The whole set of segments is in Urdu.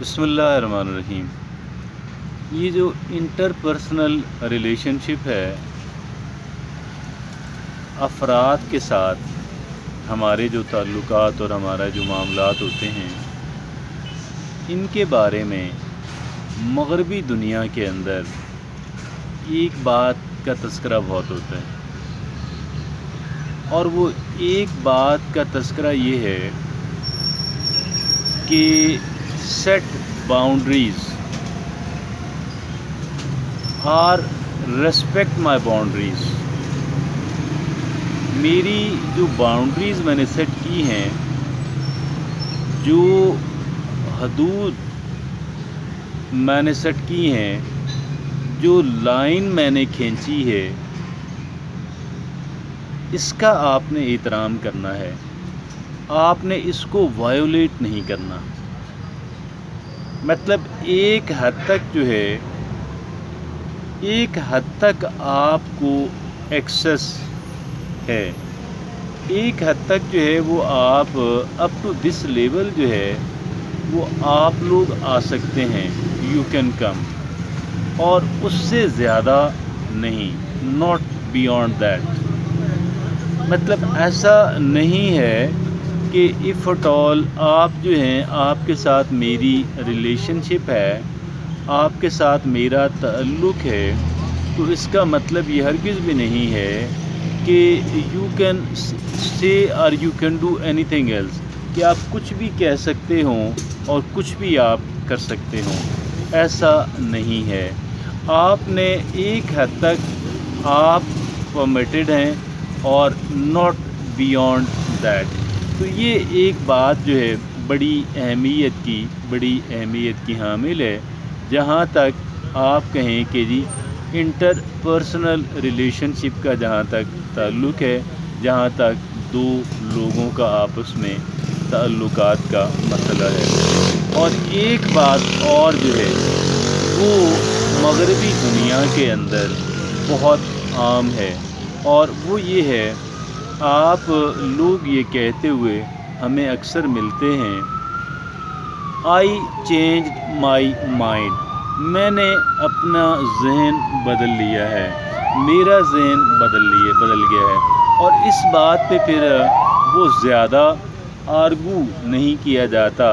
بسم اللہ الرحمن الرحیم۔ یہ جو انٹرپرسنل ریلیشن شپ ہے افراد کے ساتھ، ہمارے جو تعلقات اور ہمارا جو معاملات ہوتے ہیں، ان کے بارے میں مغربی دنیا کے اندر ایک بات کا تذکرہ بہت ہوتا ہے، اور وہ ایک بات کا تذکرہ یہ ہے کہ set boundaries or respect my boundaries۔ میری جو باؤنڈریز میں نے سیٹ کی ہیں، جو حدود میں نے سیٹ کی ہیں، جو لائن میں نے کھینچی ہے، اس کا آپ نے احترام کرنا ہے، آپ نے اس کو وائیولیٹ نہیں کرنا۔ مطلب ایک حد تک جو ہے، ایک حد تک آپ کو ایکسس ہے، ایک حد تک جو ہے وہ آپ اپ ٹو دس لیول جو ہے وہ آپ لوگ آ سکتے ہیں، یو کین کم، اور اس سے زیادہ نہیں، ناٹ بیونڈ دیٹ۔ مطلب ایسا نہیں ہے کہ اف اٹ آل آپ جو ہیں، آپ کے ساتھ میری ریلیشن شپ ہے، آپ کے ساتھ میرا تعلق ہے، تو اس کا مطلب یہ ہرگز بھی نہیں ہے کہ یو کین سے اور you can do any thing else, کہ آپ کچھ بھی کہہ سکتے ہوں اور کچھ بھی آپ کر سکتے ہوں۔ ایسا نہیں ہے، آپ نے ایک حد تک آپ پرمیٹڈ ہیں اور ناٹ بیونڈ دیٹ۔ تو یہ ایک بات جو ہے بڑی اہمیت کی حامل ہے، جہاں تک آپ کہیں کہ جی انٹر پرسنل ریلیشن شپ کا جہاں تک تعلق ہے، جہاں تک دو لوگوں کا آپس میں تعلقات کا مسئلہ ہے۔ اور ایک بات اور جو ہے وہ مغربی دنیا کے اندر بہت عام ہے، اور وہ یہ ہے، آپ لوگ یہ کہتے ہوئے ہمیں اکثر ملتے ہیں، آئی چینجڈ مائی مائنڈ، میں نے اپنا ذہن بدل لیا ہے، میرا ذہن بدل گیا ہے۔ اور اس بات پہ پھر وہ زیادہ آرگو نہیں کیا جاتا،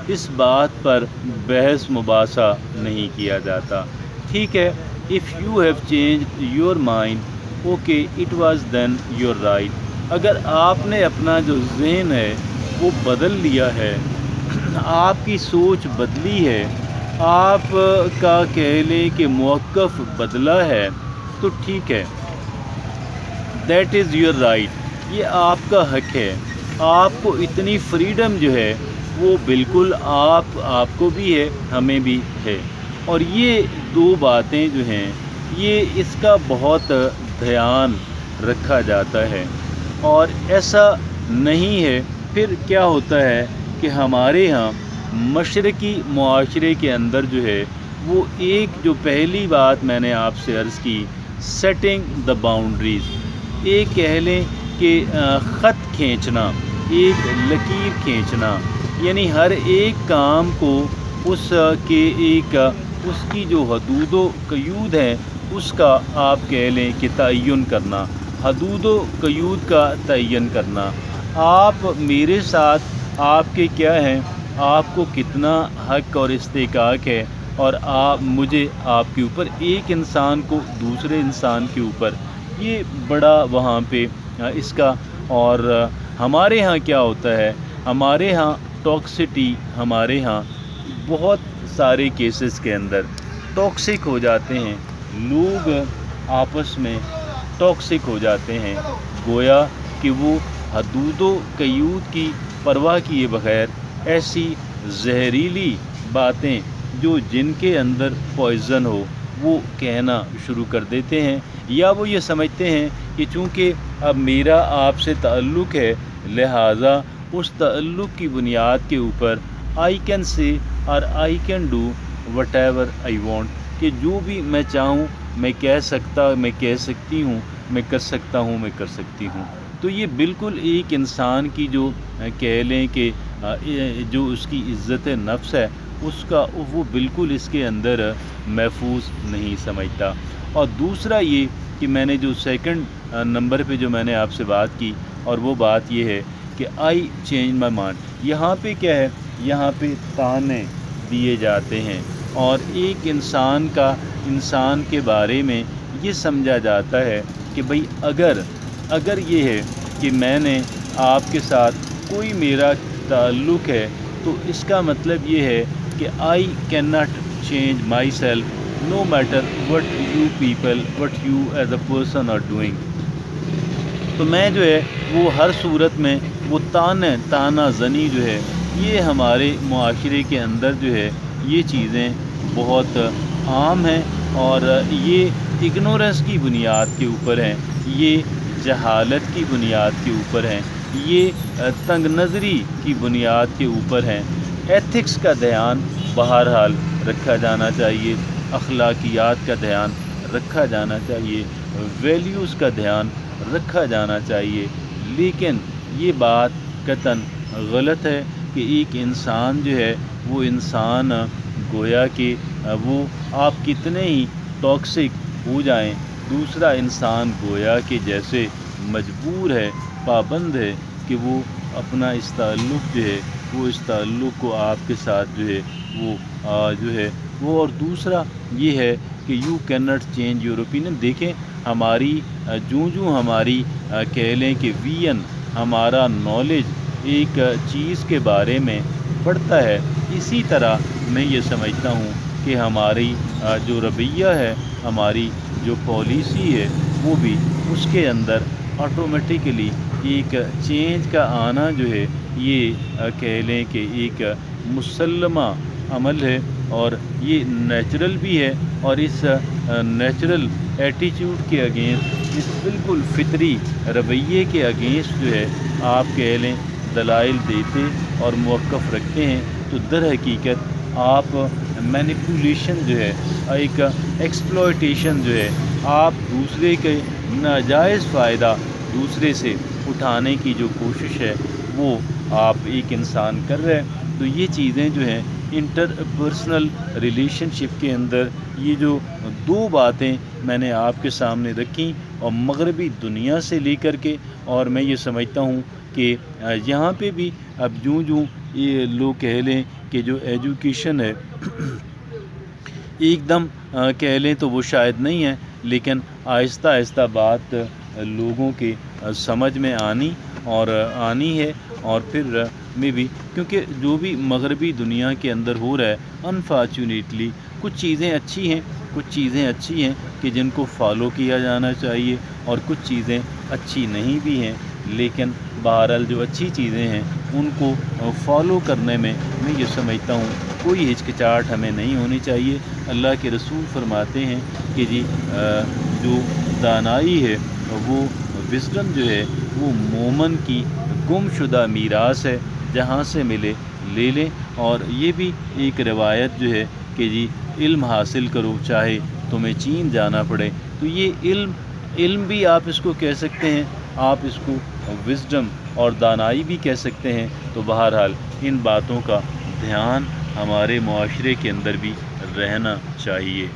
اس بات پر بحث مباحثہ نہیں کیا جاتا۔ ٹھیک ہے، if you have changed your mind, okay it was then your right. اگر آپ نے اپنا جو ذہن ہے وہ بدل لیا ہے، آپ کی سوچ بدلی ہے، آپ کا کہہ لیں کہ موقف بدلا ہے، تو ٹھیک ہے، دیٹ از یور رائٹ، یہ آپ کا حق ہے۔ آپ کو اتنی فریڈم جو ہے وہ بالکل آپ کو بھی ہے، ہمیں بھی ہے۔ اور یہ دو باتیں جو ہیں، یہ اس کا بہت دھیان رکھا جاتا ہے، اور ایسا نہیں ہے۔ پھر کیا ہوتا ہے کہ ہمارے ہاں مشرقی معاشرے کے اندر جو ہے وہ ایک جو پہلی بات میں نے آپ سے عرض کی، سیٹنگ دا باؤنڈریز، ایک کہہ لیں کہ خط کھینچنا، ایک لکیر کھینچنا، یعنی ہر ایک کام کو اس کی جو حدود و قیود ہیں اس کا آپ کہہ لیں کہ تعین کرنا، حدود و قیود کا تعین کرنا۔ آپ میرے ساتھ آپ کے کیا ہیں، آپ کو کتنا حق اور استحقاق ہے، اور مجھے آپ کے اوپر، ایک انسان کو دوسرے انسان کے اوپر، یہ بڑا وہاں پہ اس کا۔ اور ہمارے ہاں کیا ہوتا ہے، ہمارے ہاں ٹاکسٹی، ہمارے ہاں بہت سارے کیسز کے اندر ٹاکسک ہو جاتے ہیں، لوگ آپس میں ٹاکسک ہو جاتے ہیں، گویا کہ وہ حدود و قیود کی پرواہ کیے بغیر ایسی زہریلی باتیں جو جن کے اندر پوائزن ہو وہ کہنا شروع کر دیتے ہیں، یا وہ یہ سمجھتے ہیں کہ چونکہ اب میرا آپ سے تعلق ہے، لہٰذا اس تعلق کی بنیاد کے اوپر آئی کین سے اور I can do what ever I want, کہ جو بھی میں چاہوں میں کہہ سکتی ہوں، میں کر سکتا ہوں، میں کر سکتی ہوں۔ تو یہ بالکل ایک انسان کی جو کہہ لیں کہ جو اس کی عزت نفس ہے وہ بالکل اس کے اندر محفوظ نہیں سمجھتا۔ اور دوسرا یہ کہ میں نے جو سیکنڈ نمبر پہ جو میں نے آپ سے بات کی، اور وہ بات یہ ہے کہ آئی چینج مائی مائنڈ، یہاں پہ کیا ہے، یہاں پہ تانے دیے جاتے ہیں، اور ایک انسان کے بارے میں یہ سمجھا جاتا ہے کہ بھئی اگر یہ ہے کہ میں نے آپ کے ساتھ کوئی میرا تعلق ہے تو اس کا مطلب یہ ہے کہ I can not change myself no matter what you as a person are doing. تو میں جو ہے وہ ہر صورت میں وہ تانہ زنی جو ہے، یہ ہمارے معاشرے کے اندر جو ہے یہ چیزیں بہت عام ہیں، اور یہ اگنورنس کی بنیاد کے اوپر ہیں، یہ جہالت کی بنیاد کے اوپر ہیں، یہ تنگ نظری کی بنیاد کے اوپر ہیں۔ ایتھکس کا دھیان بہرحال رکھا جانا چاہیے، اخلاقیات کا دھیان رکھا جانا چاہیے، ویلیوز کا دھیان رکھا جانا چاہیے، لیکن یہ بات قطعاً غلط ہے کہ ایک انسان جو ہے وہ انسان گویا کہ وہ آپ کتنے ہی ٹاکسک ہو جائیں، دوسرا انسان گویا کہ جیسے مجبور ہے، پابند ہے کہ وہ اپنا اس تعلق جو ہے وہ اس تعلق کو آپ کے ساتھ جو ہے وہ اور دوسرا یہ ہے کہ you can not change your opinion. دیکھیں ہماری ہماری کہہ لیں کہ ویژن، ہمارا نالج ایک چیز کے بارے میں بڑھتا ہے، اسی طرح میں یہ سمجھتا ہوں کہ ہماری جو رویہ ہے، ہماری جو پالیسی ہے، وہ بھی اس کے اندر آٹومیٹکلی ایک چینج کا آنا جو ہے یہ کہہ لیں کہ ایک مسلمہ عمل ہے، اور یہ نیچرل بھی ہے، اور اس نیچرل ایٹیچیوڈ کے اگینسٹ، اس بالکل فطری رویے کے اگینسٹ جو ہے آپ کہہ لیں دلائل دیتے اور موقف رکھتے ہیں، تو در حقیقت آپ مینیپولیشن جو ہے، ایک ایکسپلوئٹیشن جو ہے، آپ دوسرے کے ناجائز فائدہ دوسرے سے اٹھانے کی جو کوشش ہے وہ آپ ایک انسان کر رہے ہیں۔ تو یہ چیزیں جو ہیں انٹر پرسنل ریلیشن شپ کے اندر، یہ جو دو باتیں میں نے آپ کے سامنے رکھیں، اور مغربی دنیا سے لے کر کے، اور میں یہ سمجھتا ہوں کہ یہاں پہ بھی اب یہ لوگ کہہ لیں کہ جو ایجوکیشن ہے ایک دم کہہ لیں تو وہ شاید نہیں ہے، لیکن آہستہ آہستہ بات لوگوں کے سمجھ میں آنی ہے، اور پھر میں بھی کیونکہ جو بھی مغربی دنیا کے اندر ہو رہا ہے، انفارچونیٹلی کچھ چیزیں اچھی ہیں کہ جن کو فالو کیا جانا چاہیے، اور کچھ چیزیں اچھی نہیں بھی ہیں، لیکن بہرحال جو اچھی چیزیں ہیں ان کو فالو کرنے میں یہ سمجھتا ہوں کوئی ہچکچاہٹ ہمیں نہیں ہونی چاہیے۔ اللہ کے رسول فرماتے ہیں کہ جو دانائی ہے، وہ وزڈم جو ہے، وہ مومن کی گم شدہ میراث ہے، جہاں سے ملے لے لیں۔ اور یہ بھی ایک روایت جو ہے کہ علم حاصل کرو چاہے تمہیں چین جانا پڑے، تو یہ علم بھی آپ اس کو کہہ سکتے ہیں، آپ اس کو وزڈم اور دانائی بھی کہہ سکتے ہیں۔ تو بہرحال ان باتوں کا دھیان ہمارے معاشرے کے اندر بھی رہنا چاہیے۔